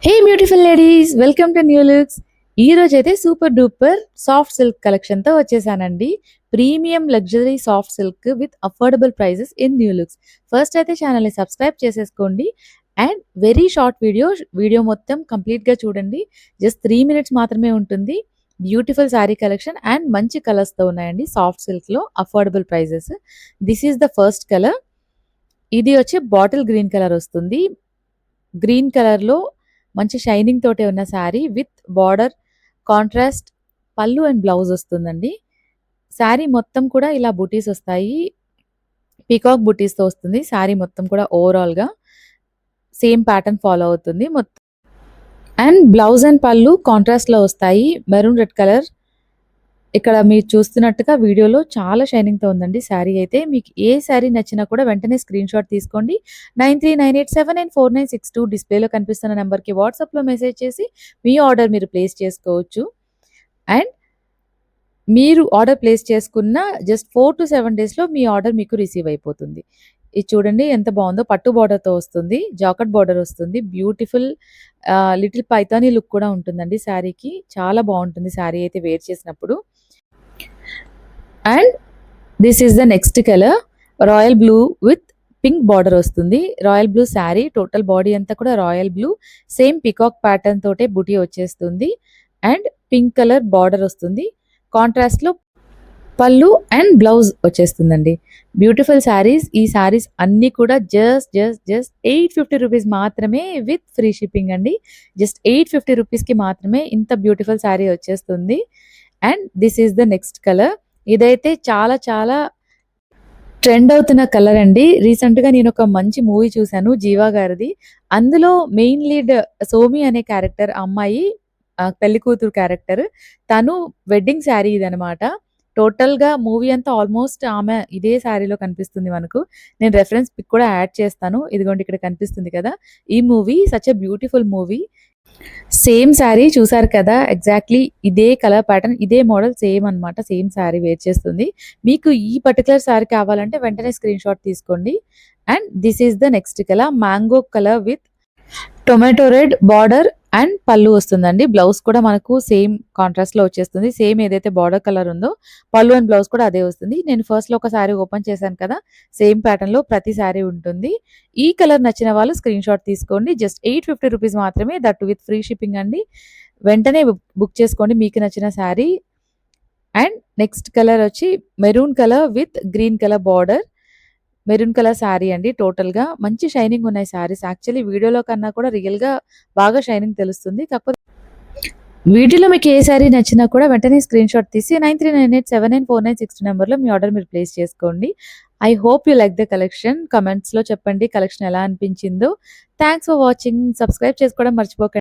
Hey beautiful ladies, welcome to new looks. ఈ రోజు అయితే super duper soft silk collection తో వచ్చేసానండి. Premium luxury soft silk with affordable prices in new looks. First అయితే channel ని subscribe చేసేసుకోండి. And very short video మొత్తం complete గా చూడండి. జస్ట్ 3 minutes మాత్రమే ఉంటుంది. బ్యూటిఫుల్ శారీ కలెక్షన్ అండ్ మంచి కలర్స్ తో ఉన్నాయండి. సాఫ్ట్ సిల్క్ లో affordable prices. This is the first colour. ఇది వచ్చి బాటిల్ గ్రీన్ కలర్ వస్తుంది. గ్రీన్ కలర్‌లో మంచి షైనింగ్ తోటే ఉన్న శారీ విత్ బార్డర్, కాంట్రాస్ట్ పళ్ళు అండ్ బ్లౌజ్ వస్తుందండి. శారీ మొత్తం కూడా ఇలా బుటీస్ వస్తాయి. పీకాక్ బుటీస్‌తో వస్తుంది. శారీ మొత్తం కూడా ఓవరాల్‌గా సేమ్ ప్యాటర్న్ ఫాలో అవుతుంది. అండ్ బ్లౌజ్ అండ్ పళ్ళు కాంట్రాస్ట్‌లో వస్తాయి. Maroon red colour. ఇక్కడ మీరు చూస్తున్నట్టుగా వీడియోలో చాలా షైనింగ్‌తో ఉందండి శారీ అయితే. మీకు ఏ శారీ నచ్చినా కూడా వెంటనే స్క్రీన్‌షాట్ తీసుకోండి. 9398794962 డిస్‌ప్లేలో కనిపిస్తున్న నంబర్‌కి వాట్సాప్‌లో మెసేజ్ చేసి మీ ఆర్డర్ మీరు ప్లేస్ చేసుకోవచ్చు. అండ్ మీరు ఆర్డర్ ప్లేస్ చేసుకున్న జస్ట్ 4-7 డేస్‌లో మీ ఆర్డర్ మీకు రిసీవ్ అయిపోతుంది. ఇది చూడండి ఎంత బావుందో. పట్టు బోర్డర్‌తో వస్తుంది. జాకెట్ బోర్డర్ వస్తుంది. బ్యూటిఫుల్ లిటిల్ పైథానీ లుక్ కూడా ఉంటుందండి శారీకి. చాలా బావుంటుంది శారీ అయితే వేర్ చేసినప్పుడు. And this is the next colour. Royal blue with pink border వస్తుంది. Royal blue sari total body అంతా కూడా royal blue. Same peacock pattern తోటే బుటీ వచ్చేస్తుంది. అండ్ పింక్ కలర్ బార్డర్ వస్తుంది. కాంట్రాస్ట్‌లో పళ్ళు అండ్ బ్లౌజ్ వచ్చేస్తుందండి. బ్యూటిఫుల్ శారీస్. ఈ శారీస్ అన్నీ కూడా జస్ట్ 850 రూపీస్ మాత్రమే విత్ ఫ్రీ షిప్పింగ్ అండి. జస్ట్ 850 రూపీస్‌కి మాత్రమే ఇంత బ్యూటిఫుల్ శారీ వచ్చేస్తుంది. And this is the next colour. ఇదైతే చాలా చాలా ట్రెండ్ అవుతున్న కలర్ అండి. రీసెంట్‌గా నేనొక మంచి మూవీ చూసాను 'జీవా' గారిది. అందులో మెయిన్ లీడ్ సోమి అనే క్యారెక్టర్ అమ్మాయి, పెళ్లి కూతురు క్యారెక్టర్. తను వెడ్డింగ్ శారీ ఇదనమాట. టోటల్‌గా మూవీ అంతా ఆల్మోస్ట్ ఆమె ఇదే శారీలో కనిపిస్తుంది మనకు. నేను రిఫరెన్స్ పిక్ కూడా యాడ్ చేస్తాను. ఇదిగోండి ఇక్కడ కనిపిస్తుంది కదా! ఈ movie such a beautiful movie. Same sari చూసారు కదా! ఎగ్జాక్ట్‌లీ ఇదే కలర్ ప్యాటర్న్, ఇదే మోడల్ సేమ్ అన్నమాట. సేమ్ శారీ వేర్ చేస్తుంది. మీకు ఈ పర్టిక్యులర్ శారీ కావాలంటే వెంటనే స్క్రీన్‌షాట్ తీసుకోండి. And this is the next colour. Mango colour with tomato red border and పళ్ళు వస్తుందండి. బ్లౌజ్ కూడా మనకు సేమ్ కాంట్రాస్ట్‌లో వచ్చేస్తుంది. సేమ్ ఏదైతే బార్డర్ కలర్ ఉందో పళ్ళు అండ్ బ్లౌజ్ కూడా అదే వస్తుంది. నేను ఫస్ట్‌లో ఒక శారీ ఓపెన్ చేశాను కదా! సేమ్ ప్యాటర్న్‌లో ప్రతి శారీ ఉంటుంది. ఈ కలర్ నచ్చిన వాళ్ళు స్క్రీన్‌షాట్ తీసుకోండి. జస్ట్ 850 రూపీస్ మాత్రమే. దట్ విత్ ఫ్రీ షిప్పింగ్ అండి. వెంటనే బుక్ చేసుకోండి మీకు నచ్చిన శారీ. అండ్ నెక్స్ట్ కలర్ వచ్చి maroon colour with green colour border. Maroon colour sari అండి. టోటల్‌గా మంచి షైనింగ్ ఉన్నాయి శారీస్. యాక్చువల్లీ వీడియోలో కన్నా కూడా రియల్‌గా బాగా షైనింగ్ తెలుస్తుంది. కాకపోతే వీటిలో మీకు ఏ శారీ నచ్చినా కూడా వెంటనే స్క్రీన్‌షాట్ తీసి 9398794962 నంబర్‌లో మీ ఆర్డర్ మీరు ప్లేస్ చేసుకోండి. I hope you like the collection. కామెంట్స్‌లో చెప్పండి కలెక్షన్ ఎలా అనిపించిందో. Thanks for watching. సబ్స్క్రైబ్ చేసుకోవడం మర్చిపోకండి.